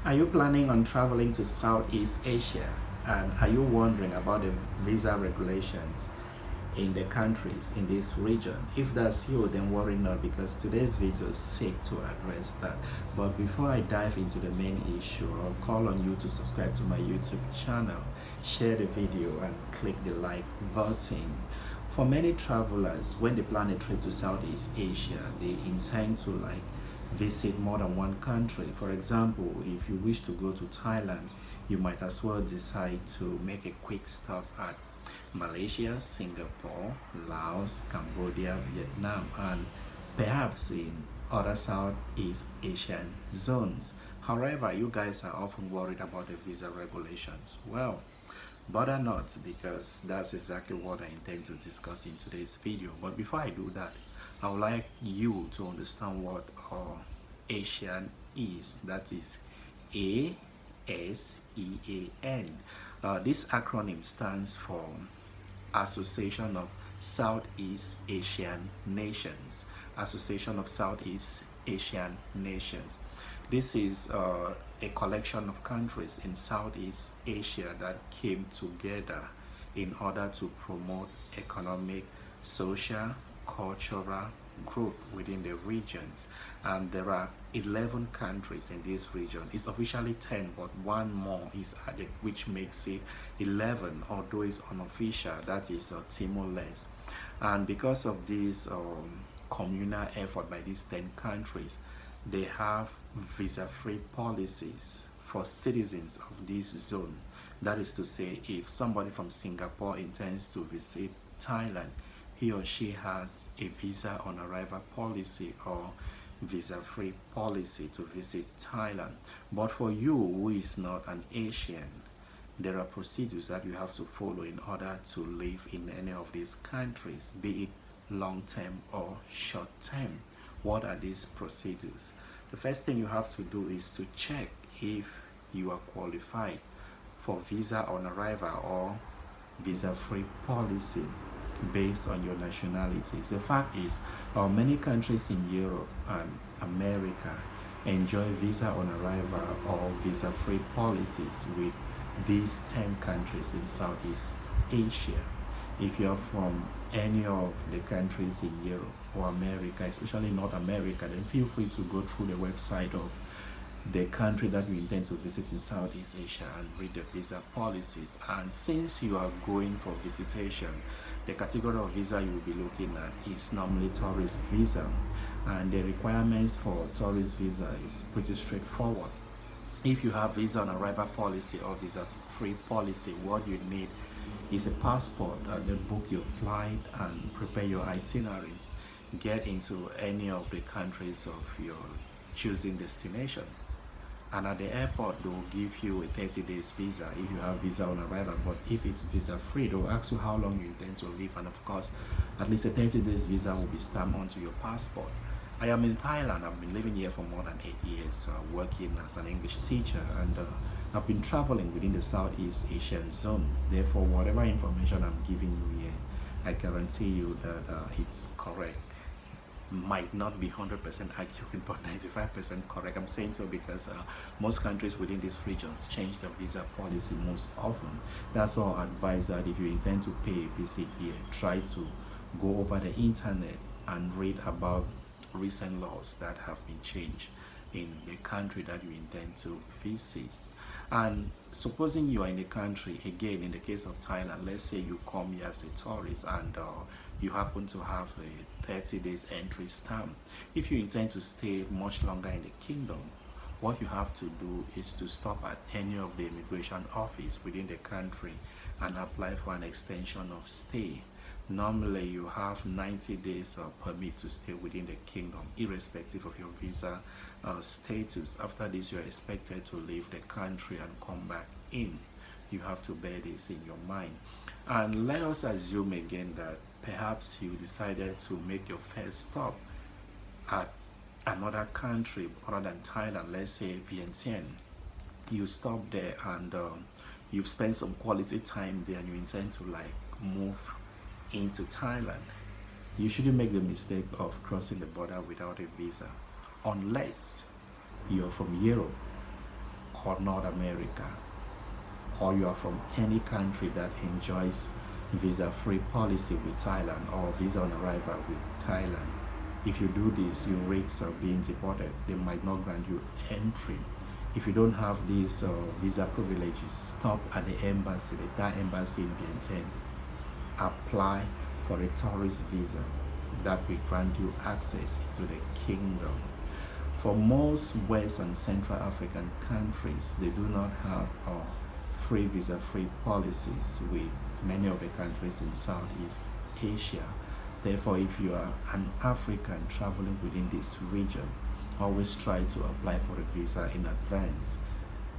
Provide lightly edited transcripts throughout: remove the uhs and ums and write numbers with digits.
Are you planning on traveling to Southeast Asia? And are you wondering about the visa regulations in the countries in this region? If that's you, then worry not, because today's video seek to address that. But before I dive into the main issue, I'll call on you to subscribe to my YouTube channel, share the video, and click the like button. For many travelers, when they plan a trip to Southeast Asia, they intend to visit more than one country. For example, if you wish to go to Thailand, you might as well decide to make a quick stop at Malaysia, Singapore, Laos, Cambodia, Vietnam, and perhaps in other Southeast Asian zones. However, you guys are often worried about the visa regulations. Well, bother not, because that's exactly what I intend to discuss in today's video. But before I do that, I would like you to understand what ASEAN is. That is ASEAN. This acronym stands for Association of Southeast Asian Nations. Association of Southeast Asian Nations. This is a collection of countries in Southeast Asia that came together in order to promote economic, social, cultural growth within the regions. And there are 11 countries in this region. It's officially 10, but one more is added, which makes it 11, although it's unofficial. That is Timor-Leste. And because of this communal effort by these 10 countries, they have visa-free policies for citizens of this zone. That is to say, if somebody from Singapore intends to visit Thailand, he or she has a visa on arrival policy or visa-free policy to visit Thailand. But for you who is not an Asian, there are procedures that you have to follow in order to live in any of these countries, be it long-term or short-term. What are these procedures? The first thing you have to do is to check if you are qualified for visa on arrival or visa-free policy based on your nationalities. The fact is, many countries in Europe and America enjoy visa on arrival or visa-free policies with these 10 countries in Southeast Asia. If you're from any of the countries in Europe or America, especially North America, then feel free to go through the website of the country that you intend to visit in Southeast Asia and read the visa policies. And since you are going for visitation, the category of visa you will be looking at is normally tourist visa, and the requirements for tourist visa is pretty straightforward. If you have visa on arrival policy or visa free policy, what you need is a passport, then book your flight and prepare your itinerary. Get into any of the countries of your choosing destination, and at the airport they will give you a 30 days visa if you have visa on arrival. But if it's visa free, they'll ask you how long you intend to live, and of course at least a 30 days visa will be stamped onto your passport. I am in Thailand. I've been living here for more than 8 years, working as an English teacher, and I've been traveling within the Southeast Asian zone. Therefore, whatever information I'm giving you here, I guarantee you that it's correct. Might not be 100% accurate, but 95% correct. I'm saying so because most countries within these regions change their visa policy most often. That's why I advise that if you intend to pay a visit here, try to go over the internet and read about recent laws that have been changed in the country that you intend to visit. And supposing you are in a country, again in the case of Thailand, let's say you come here as a tourist and you happen to have a 30 days entry stamp. If you intend to stay much longer in the kingdom, what you have to do is to stop at any of the immigration office within the country and apply for an extension of stay. Normally you have 90 days permit to stay within the kingdom, irrespective of your visa status. After this, you are expected to leave the country and come back in. You have to bear this in your mind. And let us assume again that perhaps you decided to make your first stop at another country other than Thailand, let's say Vientiane. You stop there and you've spent some quality time there, and you intend to move into Thailand. You shouldn't make the mistake of crossing the border without a visa, unless you're from Europe or North America, or you are from any country that enjoys visa-free policy with Thailand or visa on arrival with Thailand, if you do this, your risks of being deported. They might not grant you entry. If you don't have these visa privileges, stop at the embassy, the Thai embassy in Vientiane. Apply for a tourist visa that will grant you access into the kingdom. For most West and Central African countries, they do not have free visa-free policies with many of the countries in Southeast Asia. Therefore, if you are an African traveling within this region, always try to apply for a visa in advance.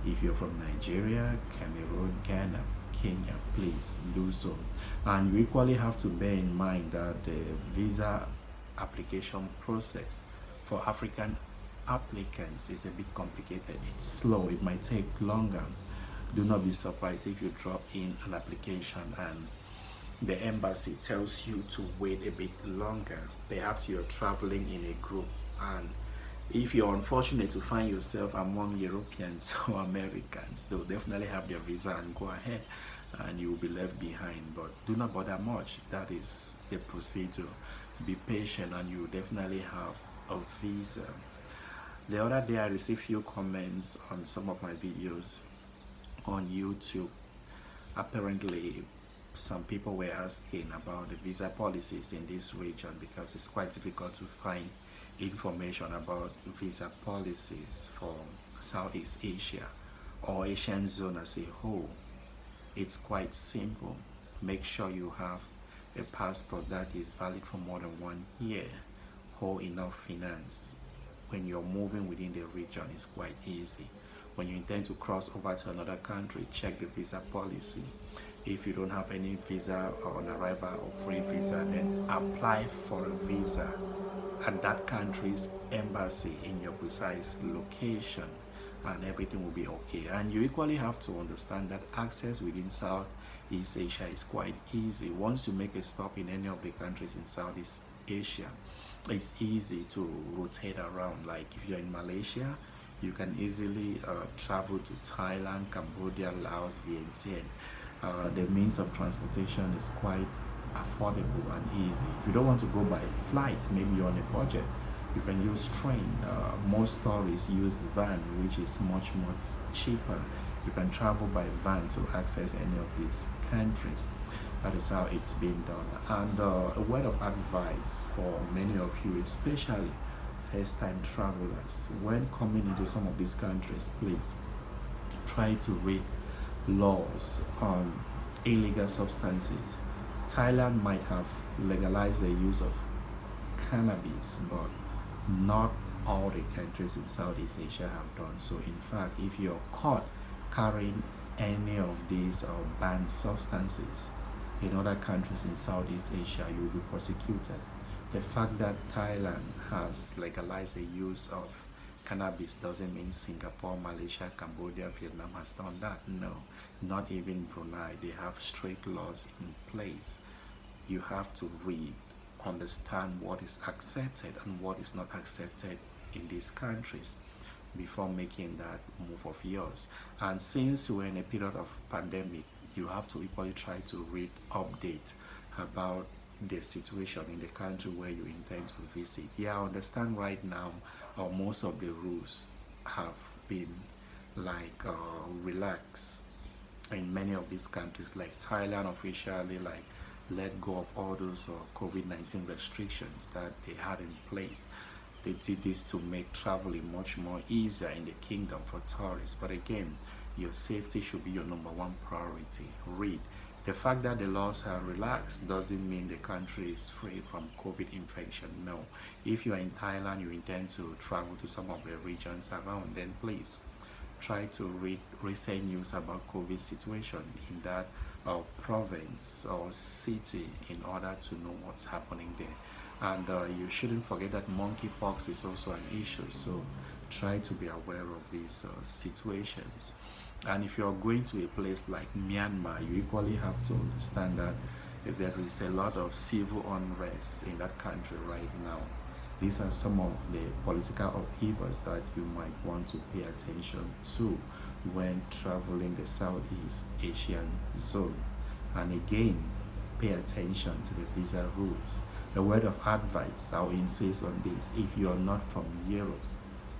If you're from Nigeria, Cameroon, Ghana, Kenya, please do so. And you equally have to bear in mind that the visa application process for African applicants is a bit complicated. It's slow, it might take longer. Do not be surprised if you drop in an application and the embassy tells you to wait a bit longer. Perhaps you're traveling in a group, and if you're unfortunate to find yourself among Europeans or Americans, they'll definitely have their visa and go ahead, and you will be left behind. But do not bother much. That is the procedure. Be patient and you will definitely have a visa. The other day I received few comments on some of my videos on YouTube. Apparently some people were asking about the visa policies in this region because it's quite difficult to find information about visa policies for Southeast Asia or Asian zone as a whole. It's quite simple. Make sure you have a passport that is valid for more than 1 year, hold enough finance. When you're moving within the region, it's quite easy. When you intend to cross over to another country, check the visa policy. If you don't have any visa on arrival or free visa, then apply for a visa at that country's embassy in your precise location, and everything will be okay. And you equally have to understand that access within Southeast Asia is quite easy. Once you make a stop in any of the countries in Southeast Asia, it's easy to rotate around. Like if you're in Malaysia, you can easily travel to Thailand, Cambodia, Laos, Vientiane. The means of transportation is quite affordable and easy. If you don't want to go by flight, maybe you're on a budget, you can use train. Most tourists use van, which is much cheaper. You can travel by van to access any of these countries. That is how it's being done. And a word of advice for many of you, especially first-time travelers, when coming into some of these countries, please try to read laws on illegal substances. Thailand might have legalized the use of cannabis, but not all the countries in Southeast Asia have done so. In fact, if you're caught carrying any of these banned substances in other countries in Southeast Asia, you will be prosecuted. The fact that Thailand has legalized the use of cannabis doesn't mean Singapore, Malaysia, Cambodia, Vietnam has done that. No, not even Brunei. They have strict laws in place. You have to read, understand what is accepted and what is not accepted in these countries before making that move of yours. And since we're in a period of pandemic, you have to equally try to read update about the situation in the country where you intend to visit. Yeah, I understand right now most of the rules have been like relaxed in many of these countries. Like Thailand officially like let go of all those COVID-19 restrictions that they had in place. They did this to make traveling much more easier in the kingdom for tourists. But again, your safety should be your #1 priority. Read. The fact that the laws are relaxed doesn't mean the country is free from COVID infection. No. If you are in Thailand, you intend to travel to some of the regions around, then please try to read recent news about COVID situation in that province or city in order to know what's happening there. And you shouldn't forget that monkeypox is also an issue, so try to be aware of these situations. And if you're going to a place like Myanmar, you equally have to understand that there is a lot of civil unrest in that country right now. These are some of the political upheavals that you might want to pay attention to. when traveling the Southeast Asian zone. And again, pay attention to the visa rules. A word of advice, I'll insist on this: if you are not from Europe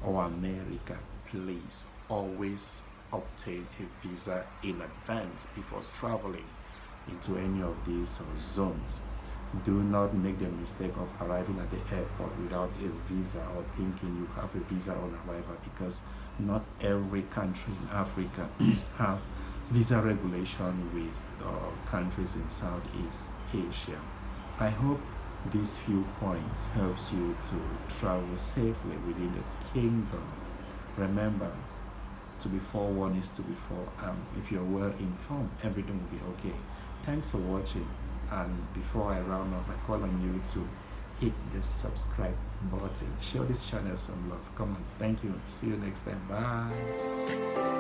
or America, please always obtain a visa in advance before traveling into any of these zones. Do not make the mistake of arriving at the airport without a visa or thinking you have a visa on arrival, because not every country in Africa have visa regulation with countries in Southeast Asia. I hope these few points helps you to travel safely within the kingdom. Remember, to be forewarned is to be forearmed. If you're well informed, everything will be okay. Thanks for watching, and before I round up, I call on you to hit the subscribe button. Show this channel some love. Come on. Thank you. See you next time. Bye.